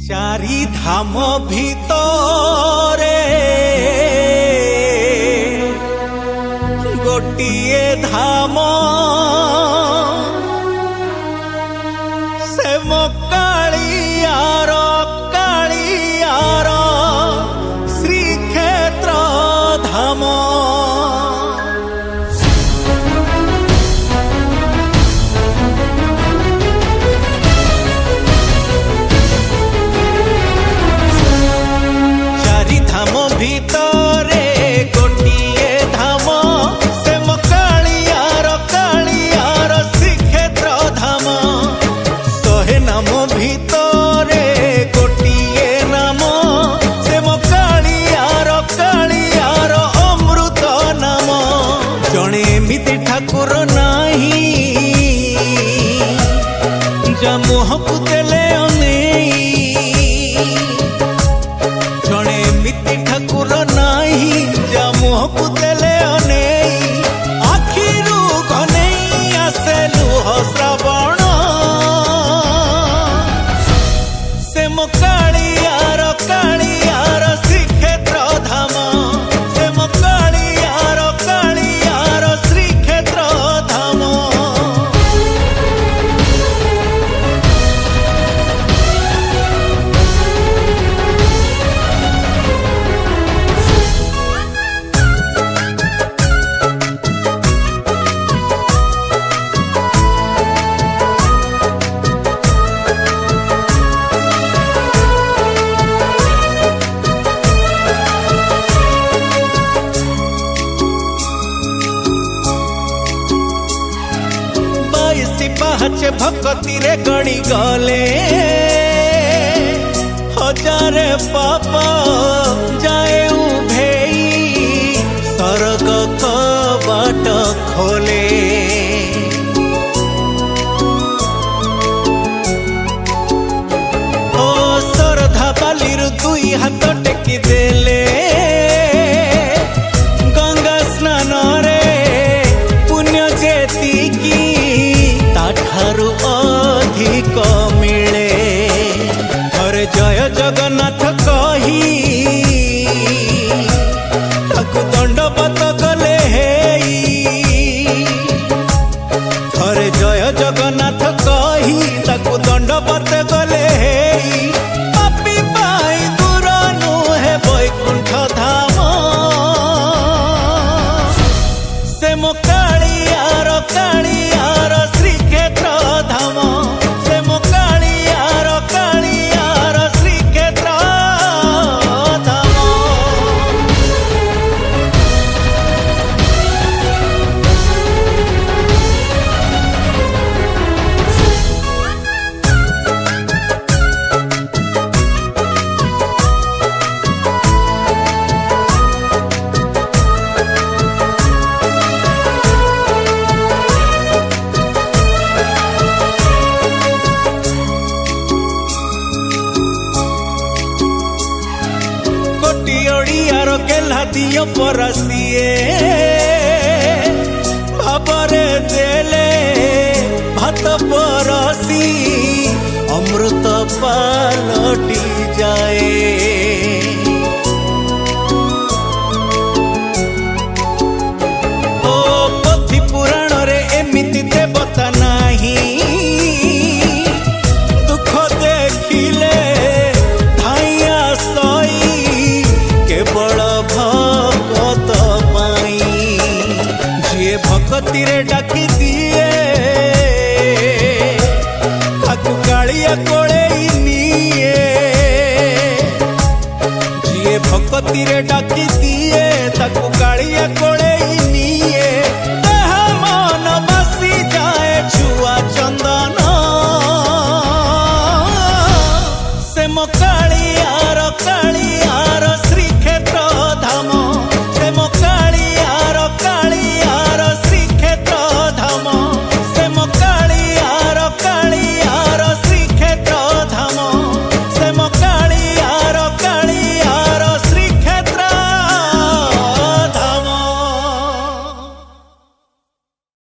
चारि धाम भितरे गोटिए धाम से मो कालियार श्रीक्षेत्र धाम। भितरे गोटिए धाम से मो कालियार श्रीक्षेत्र धाम। शहे नाम भितरे गोटिए नाम से मो कालियार अमृत नाम। जणे एमिति ठाकुर नाही जा मुहकु देले अनेई। जणे एमिति ठाकुर नाही जा मुहकु देले अनेई। आखिरु घनेई आसे लुह श्रावण से मो कालियार श्रीक्षेत्र धाम। से मो कालियार श्रीक्षेत्र धाम। पाहचे भक्ति रे गणी गले हजारे पाप जाए उभेई। स्वर्ग कबाट खोले ओ श्रद्धा बालिर दुई हाथ टेकी देले। गंगा स्नान रे पुण्य जेतिकी ठारू अधिक मिले। हरे जय जगन्नाथ कही ताकु दंडवत गले हेई। हरे जय जगन्नाथ कही ताकु दंडवत गले हेई। पापी पाई दूर नुहे वैकुंठ धाम। से मो कालियार श्रीक्षेत्र धाम। से मो कालियार श्रीक्षेत्र धाम। ओडियार केला दियो परसिए भाबरे देले भात परसी अमृत पालटी जाए। ओ पोथी पुराण रे एमिति देवता नाही। दुख देखिले धाइया सई केवल भगत पाई। जिए भगति रे डाकी दिए ताकु कालिया कोलेई निए। जिए भगति रे डाकी दिए ताकु कालिया कोले